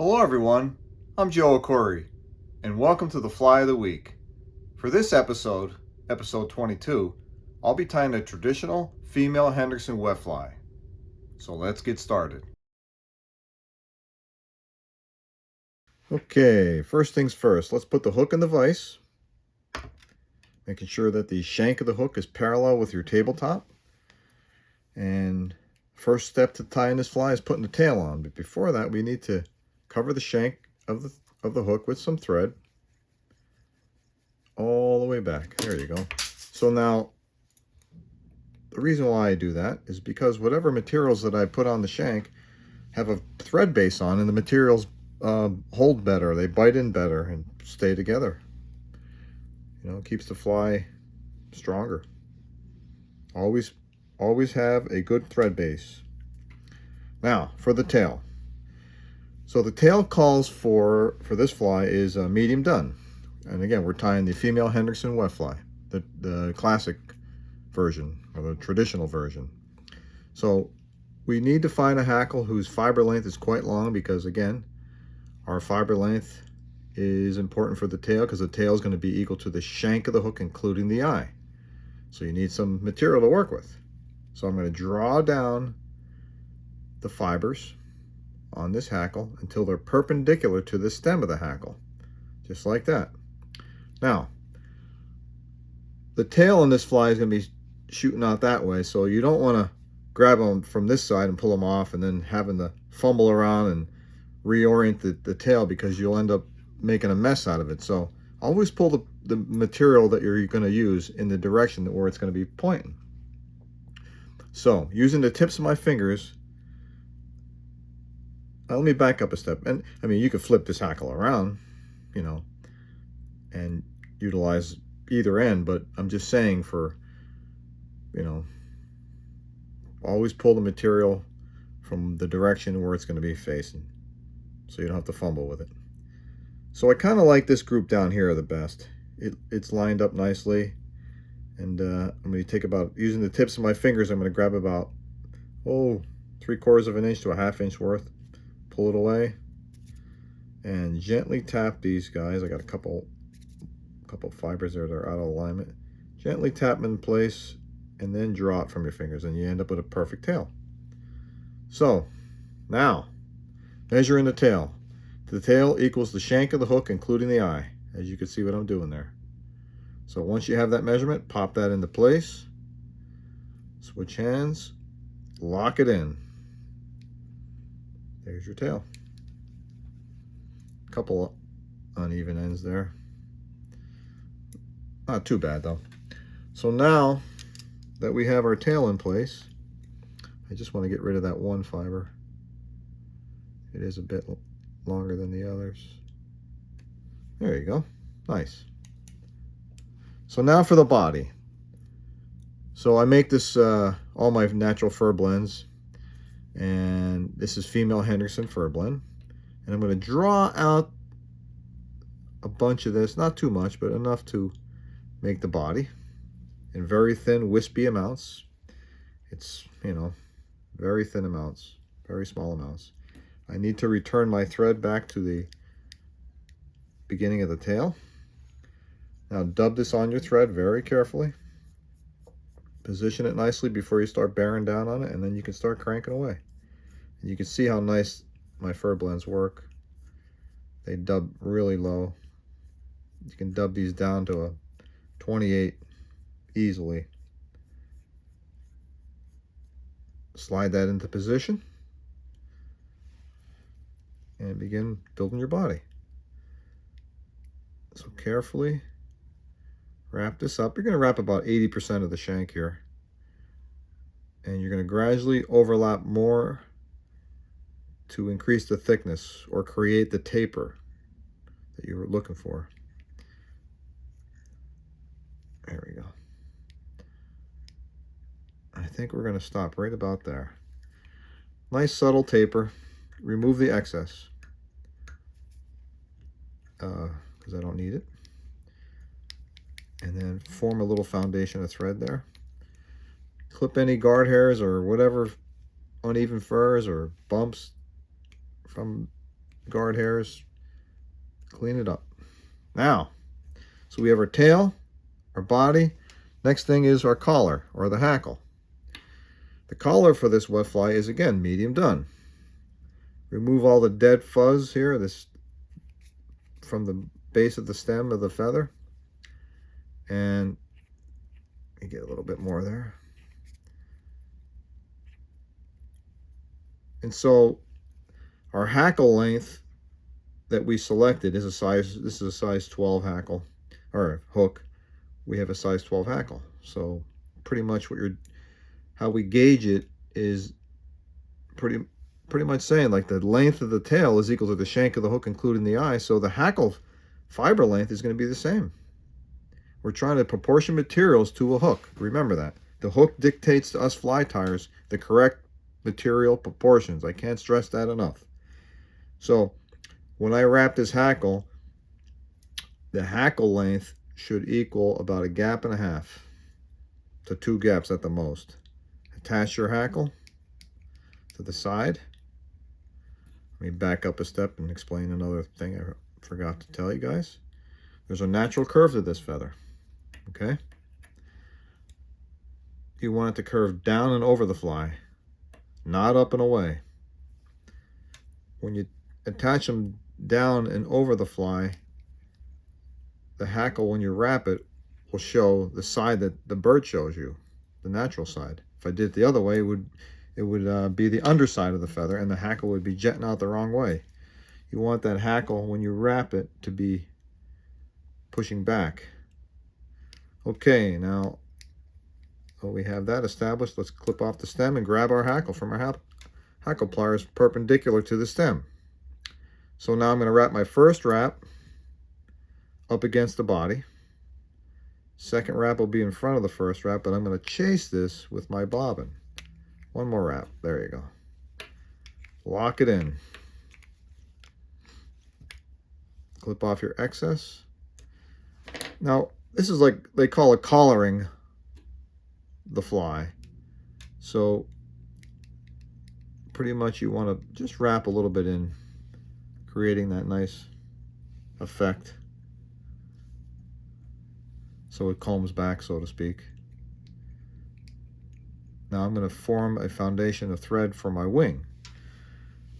Hello everyone, I'm Joe Ackourey, and welcome to the Fly of the Week. For this episode, episode 22, I'll be tying a traditional female Hendrickson wet fly. So let's get started. Okay, first things first, let's put the hook in the vise, making sure that the shank of the hook is parallel with your tabletop. And first step to tying this fly is putting the tail on, but before that we need to cover the shank of the hook with some thread all the way back. There you go. So now the reason why I do that is because whatever materials that I put on the shank have a thread base on, and the materials hold better, they bite in better and stay together. You know, it keeps the fly stronger. Always have a good thread base. Now for the tail. So the tail calls for this fly is medium done, and again we're tying the female Hendrickson wet fly, the classic version or the traditional version. So we need to find a hackle whose fiber length is quite long, because again our fiber length is important for the tail, because the tail is going to be equal to the shank of the hook including the eye. So you need some material to work with. So I'm going to draw down the fibers on this hackle until they're perpendicular to the stem of the hackle, just like that. Now the tail on this fly is going to be shooting out that way, so you don't want to grab them from this side and pull them off and then having to fumble around and reorient the tail, because you'll end up making a mess out of it. So always pull the material that you're going to use in the direction where it's going to be pointing. So using the tips of my fingers, let me back up a step. And I mean, you could flip this hackle around, you know, and utilize either end, but I'm just saying, for, you know, always pull the material from the direction where it's going to be facing, so you don't have to fumble with it. So I kind of like this group down here the best. It's lined up nicely, and I'm going to take about, using the tips of my fingers, I'm going to grab about 3/4 of an inch to a 1/2 inch worth, pull it away, and gently tap these guys. I got a couple fibers there that are out of alignment. Gently tap them in place and then draw it from your fingers, and you end up with a perfect tail. So now measuring the tail. The tail equals the shank of the hook including the eye, as you can see what I'm doing there. So once you have that measurement, pop that into place, switch hands, lock it in. There's your tail. Couple uneven ends there. Not too bad though. So now that we have our tail in place, I just want to get rid of that one fiber. It is a bit longer than the others. There you go. Nice. So now for the body. So I make this all my natural fur blends, and this is female Hendrickson fur blend, and I'm going to draw out a bunch of this, not too much, but enough to make the body in very thin wispy amounts. It's, you know, very thin amounts, very small amounts. I need to return my thread back to the beginning of the tail. Now dub this on your thread very carefully. Position it nicely before you start bearing down on it, and then you can start cranking away. And you can see how nice my fur blends work. They dub really low. You can dub these down to a 28 easily. Slide that into position and begin building your body. So carefully wrap this up. You're going to wrap about 80% of the shank here, and you're going to gradually overlap more to increase the thickness or create the taper that you were looking for. There we go. I think we're going to stop right about there. Nice subtle taper. Remove the excess because I don't need it. And then form a little foundation of thread there. Clip any guard hairs or whatever uneven furs or bumps from guard hairs, clean it up. Now, so we have our tail, our body. Next thing is our collar, or the hackle. The collar for this wet fly is, again, medium done. Remove all the dead fuzz here, this from the base of the stem of the feather. And you get a little bit more there. And so our hackle length that we selected is this is a size 12 hackle, or hook. We have a size 12 hackle. So pretty much how we gauge it is pretty much saying like the length of the tail is equal to the shank of the hook, including the eye. So the hackle fiber length is going to be the same. We're trying to proportion materials to a hook. Remember that. The hook dictates to us fly tyers the correct material proportions. I can't stress that enough. So when I wrap this hackle, the hackle length should equal about 1.5 gaps to 2 gaps at the most. Attach your hackle to the side. Let me back up a step and explain another thing I forgot to tell you guys. There's a natural curve to this feather. Okay? You want it to curve down and over the fly, not up and away. When you attach them down and over the fly, the hackle, when you wrap it, will show the side that the bird shows you, the natural side. If I did it the other way, it would be the underside of the feather, and the hackle would be jetting out the wrong way. You want that hackle, when you wrap it, to be pushing back. Okay, now we have that established. Let's clip off the stem and grab our hackle from our hackle pliers perpendicular to the stem. So now I'm going to wrap my first wrap up against the body. Second wrap will be in front of the first wrap, but I'm going to chase this with my bobbin. One more wrap. There you go. Lock it in. Clip off your excess. Now, this is like they call it collaring the fly. So pretty much you want to just wrap a little bit in, creating that nice effect so it combs back, so to speak. Now I'm going to form a foundation of thread for my wing.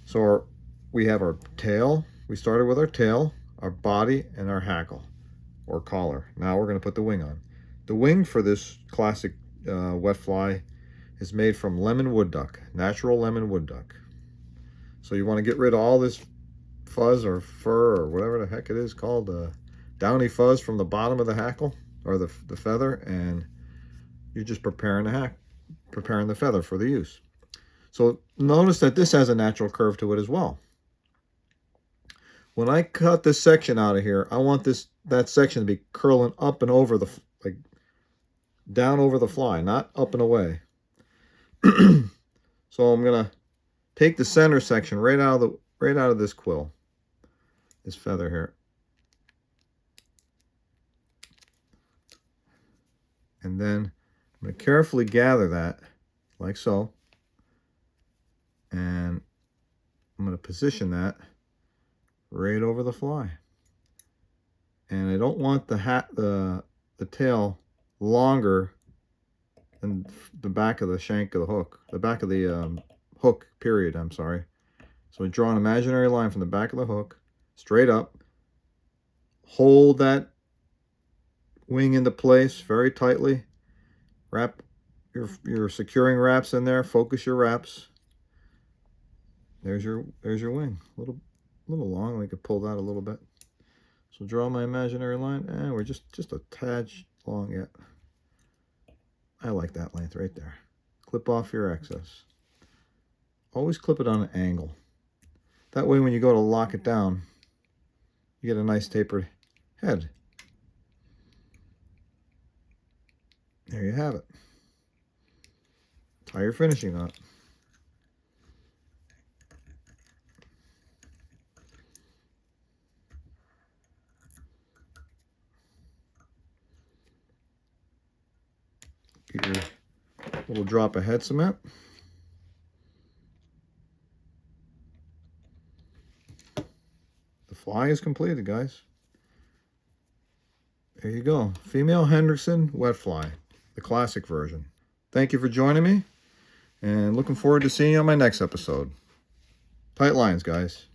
So we have our tail. We started with our tail, our body, and our hackle or collar. Now we're going to put the wing on. The wing for this classic wet fly is made from lemon wood duck, natural lemon wood duck. So you want to get rid of all this fuzz or fur or whatever the heck it is called, downy fuzz from the bottom of the hackle or the feather, and you're just preparing the feather for the use. So notice that this has a natural curve to it as well. When I cut this section out of here, I want that section to be curling up and over like down over the fly, not up and away. So I'm gonna take the center section right out of this quill, this feather here, and then I'm gonna carefully gather that like so, and I'm gonna position that right over the fly. And I don't want the tail longer than the back of the shank of the hook, the back of the hook, period, I'm sorry. So draw an imaginary line from the back of the hook, straight up, hold that wing into place very tightly, wrap your securing wraps in there, focus your wraps. There's your wing, a little long. We could pull that a little bit. So draw my imaginary line, and we're just a tad long yet. I like that length right there. Clip off your excess. Always clip it on an angle. That way when you go to lock it down, you get a nice tapered head. There you have it. Tie your finishing knot. Get your little drop of head cement. fly is completed, guys. There you go. Female Hendrickson wet fly, the classic version. Thank you for joining me, and looking forward to seeing you on my next episode. Tight lines, guys.